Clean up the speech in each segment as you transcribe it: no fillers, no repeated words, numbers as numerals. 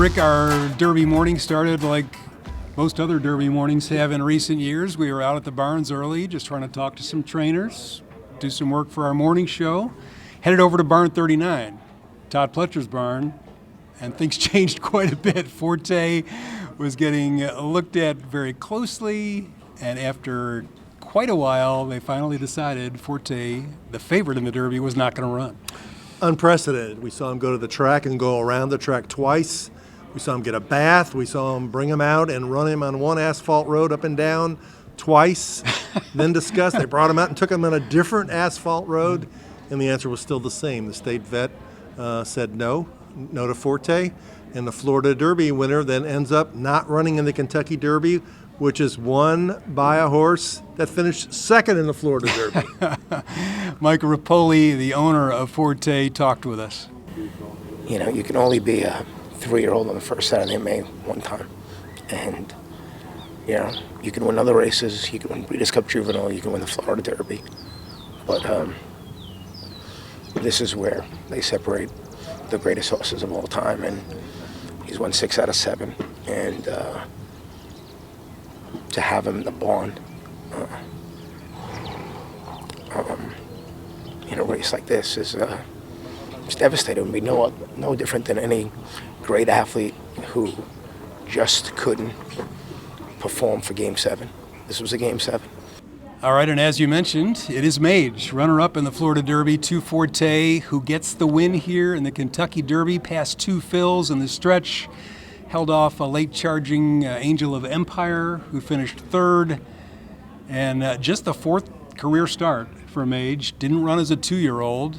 Rick, our Derby morning started like most other Derby mornings have in recent years. We were out at the barns early, just trying to talk to some trainers, do some work for our morning show. Headed over to barn 39, Todd Pletcher's barn, and things changed quite a bit. Forte was getting looked at very closely, and after quite a while, they finally decided Forte, the favorite in the Derby, was not going to run. Unprecedented. We saw him go to the track and go around the track twice. We saw him get a bath. We saw him bring him out and run him on one asphalt road up and down twice. Then discuss. They brought him out and took him on a different asphalt road, and the answer was still the same. The state vet said no to Forte, and the Florida Derby winner then ends up not running in the Kentucky Derby, which is won by a horse that finished second in the Florida Derby. Mike Rapoli, the owner of Forte, talked with us. You know, you can only be a 3-year-old on the first Saturday of May one time. And, you know, you can win other races. You can win Breeders' Cup Juvenile. You can win the Florida Derby. But this is where they separate the greatest horses of all time. And he's won 6 out of 7. And to have him in the barn in a race like this is it's devastating. It would be no different than any great athlete who just couldn't perform for Game 7. This was a Game 7. All right, and as you mentioned, it is Mage, runner-up in the Florida Derby, 2 Forte, who gets the win here in the Kentucky Derby, past 2 fills in the stretch. Held off a late-charging Angel of Empire, who finished 3rd. And just the 4th career start for Mage. Didn't run as a 2-year-old.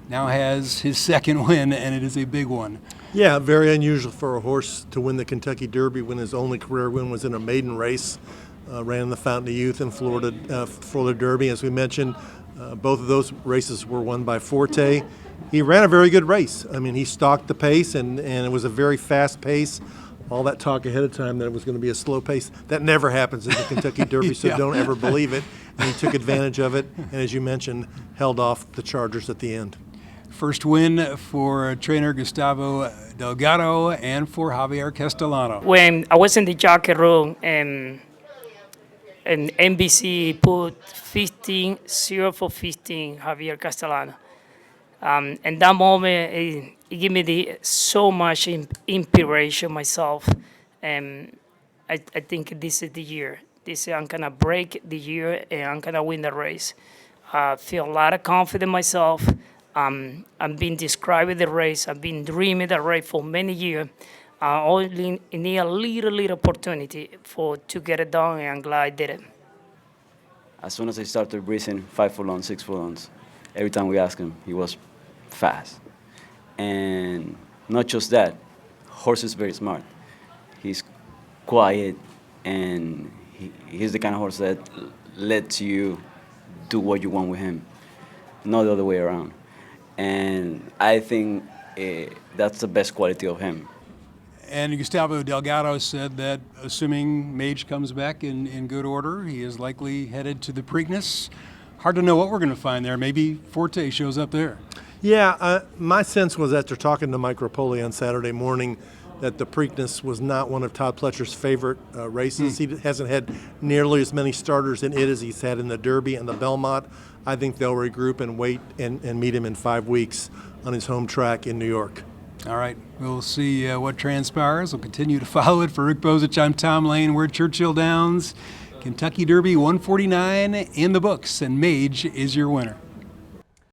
Now has his 2nd win, and it is a big one. Yeah, very unusual for a horse to win the Kentucky Derby when his only career win was in a maiden race. Ran in the Fountain of Youth in Florida Derby. As we mentioned, both of those races were won by Forte. He ran a very good race. I mean, he stalked the pace, and it was a very fast pace. All that talk ahead of time that it was going to be a slow pace, that never happens in the Kentucky Derby, so Yeah. don't ever believe it. And he took advantage of it, and as you mentioned, held off the Chargers at the end. First win for trainer Gustavo Delgado and for Javier Castellano. When I was in the jockey room and NBC put 0 for 15 Javier Castellano. And that moment, it gave me so much inspiration myself. And I think this is the year. I'm going to break the year and I'm going to win the race. I feel a lot of confidence in myself. I've been describing the race. I've been dreaming the race for many years. I only need a little opportunity to get it done, and I'm glad I did it. As soon as I started racing 5 furlongs, 6 furlongs, every time we asked him, he was fast. And not just that, horse is very smart. He's quiet, and he's the kind of horse that lets you do what you want with him, not the other way around. And I think that's the best quality of him. And Gustavo Delgado said that assuming Mage comes back in good order, he is likely headed to the Preakness. Hard to know what we're going to find there. Maybe Forte shows up there. Yeah, my sense was after talking to Mike Rapoli on Saturday morning that the Preakness was not one of Todd Pletcher's favorite races. He hasn't had nearly as many starters in it as he's had in the Derby and the Belmont. I think they'll regroup and wait and meet him in 5 weeks on his home track in New York. All right, we'll see what transpires. We'll continue to follow it. For Rick Bozich, I'm Tom Lane. We're at Churchill Downs. Kentucky Derby 149 in the books, and Mage is your winner.